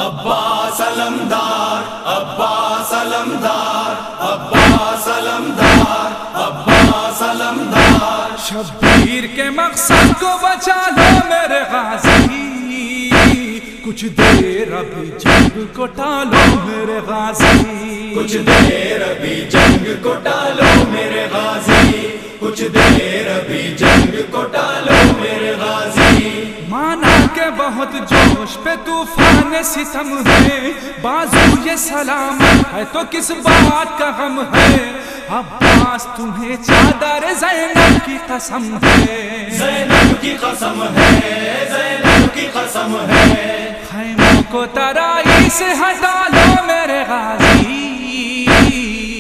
عباس علمدار، عباس علمدار، عباس علمدار، عباس علمدار۔ شبیر کے مقصد کو بچا لو میرے غازی، کچھ دیر ابھی جنگ کو ٹالو میرے غازی، کچھ دیر ابھی جنگ کو ٹالو میرے غازی، کچھ دیر ابھی جنگ کو ٹالو میرے غازی۔ مانا کہ بہت جوش پہ طوفان ستم ہے، بازو یہ سلامت ہے تو کس بات کا غم ہے؟ عباس تمہیں چادر زینب کی قسم ہے، زینب کی قسم ہے، زینب کی قسم ہے۔ خیموں کو ترائی سے ہٹا لو میرے غازی،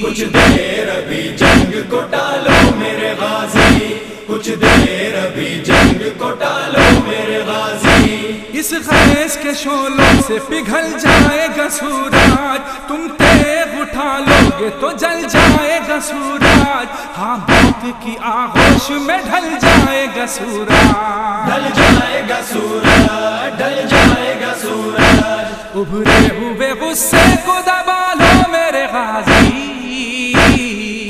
کچھ دیر ابھی جنگ کو ٹالو میرے غازی، کچھ دیر ابھی جنگ کو ٹالو میرے غازی۔ اس خیز کے شعلوں سے پگھل جائے گا سورج، تم تیغ اٹھا لو گے تو جل جائے گا سورج، ہاں موت کی آغوش میں ڈھل جائے گا سورج، ڈل جائے گا سورج، ڈل جائے گا سورج۔ ابھرے ہوئے غصے کو دبا لو میرے غازی،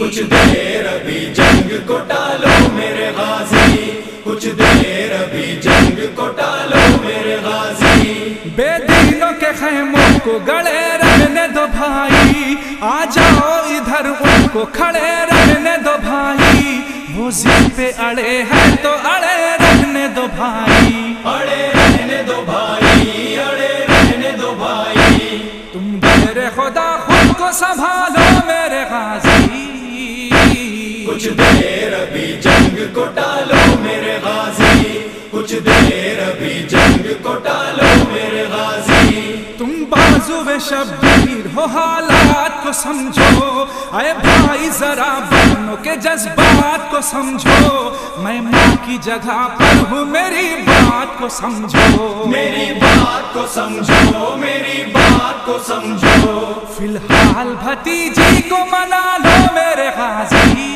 کچھ دیر ابھی جنگ کو ٹالو میرے غازی، کچھ دیر ابھی جنگ کو ٹالو میرے غازی۔ بے دینوں کے خیموں کو گڑے رہنے دو بھائی، آ جاؤ ادھر ان کو کھڑے رہنے دو بھائی، وہ ضد پہ اڑے ہیں تو اڑے رہنے دو بھائی، اڑے رہنے دو بھائی، اڑے رہنے دو بھائی۔ تم میرے خدا خود کو سنبھالو میرے غازی، کچھ دیر ابھی جنگ کو ٹالو میرے غازی، کچھ دیر ابھی جنگ کو ٹالو میرے غازی۔ تم بازو شبیر ہو حالات کو سمجھو، اے بھائی ذرا بہنوں کے جذبات کو سمجھو، میں ماں کی جگہ پر ہوں میری بات کو سمجھو، میری بات کو سمجھو، میری بات کو سمجھو۔ فی الحال بھتیجی کو منا لو میرے غازی،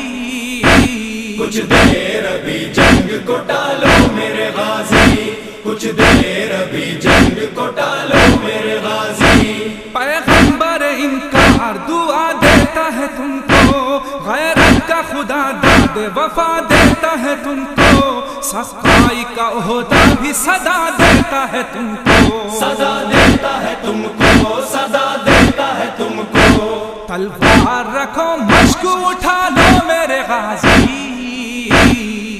کچھ دیر ابھی جنگ کو ٹالو میرے غازی، کچھ دیر ابھی جنگ کو ٹالو میرے غازی۔ پیغمبر انکار دعا دیتا ہے تم کو، غیرت کا خدا داد وفا دیتا ہے تم کو، سخائی کا عہدہ بھی صدا دیتا ہے تم کو، سزا دیتا ہے تم کو، سزا دیتا ہے تم کو۔ تلوار رکھو مشق اٹھا لو میرے غازی،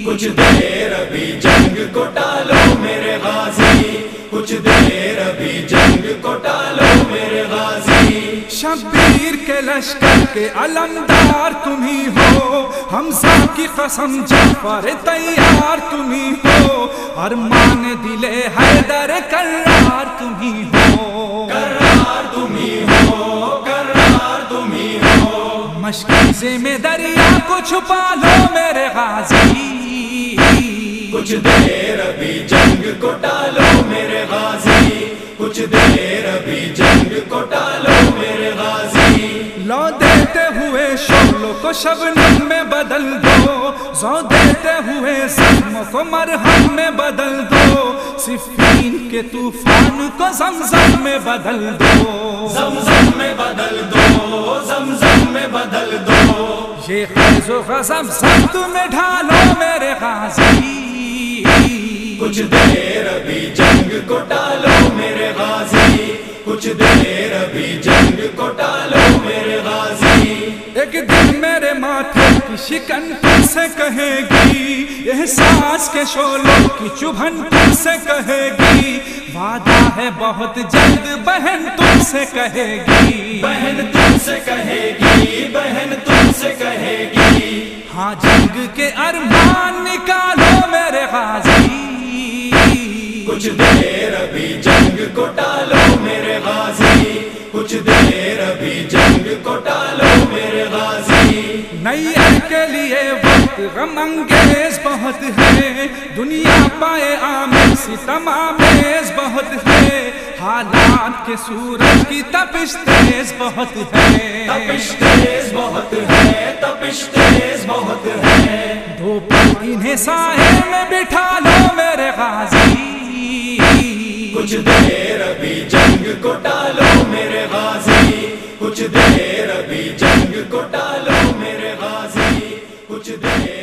کچھ دیر ابھی جنگ کو ٹالو میرے غازی، کچھ دیر ابھی جنگ کو ٹالو میرے غازی۔ شبیر کے لشکر کے علمدار تم ہی ہو، حمزہ کی قسم جعفر تیار تم ہی ہو، ارمان دل حیدر کرار تم ہی ہو، کرار تم ہی ہو، کرار تم ہی ہو۔ مشکیزے میں دریا کو چھپا لو میرے غازی، کچھ دیر ابھی جنگ کو ٹالو میرے غازی، کچھ دیر ابھی جنگ کو ٹالو میرے غازی۔ لو دیتے ہوئے شعلوں کو شبنم میں بدل دو، زو دیتے ہوئے زخموں کو مرہم میں بدل دو، صفین کے طوفان کو زمزم میں بدل دو، زمزم میں بدل دو، زمزم میں بدل دو۔ یہ خیز و غضب سب میں ڈھالو میرے غازی، کچھ دیر ابھی جنگ کو ٹالو میرے غازی، کچھ دیر ابھی جنگ کو ٹالو میرے غازی۔ ایک دن میرے ماتھے کی شکن تم سے کہے گی، احساس کے شعلوں کی چبھن تم سے کہے گی، وعدہ ہے بہت جلد بہن تم سے کہے گی، بہن تم سے کہے گی، بہن تم سے کہے گی۔ ہاں جنگ کے ارمان نکالو میرے غازی، کچھ دیر ابھی جنگ کو ٹالو میرے غازی، کچھ دیر ابھی جنگ کو ٹالو میرے غازی۔ نیر کے لیے وقت غم انگیز بہت ہے، دنیا پائے عامر ستم آمیز بہت ہے، حالات کے سورج کی تپش تیز بہت ہے، تپش تیز بہت ہے، تپش تیز بہت ہے۔ دو پل انہیں سائے میں بٹھا لو میرے غازی، کچھ دیر ابھی جنگ کو ٹالو میرے غازی، کچھ دیر ابھی جنگ کو ٹالو میرے غازی، کچھ دیر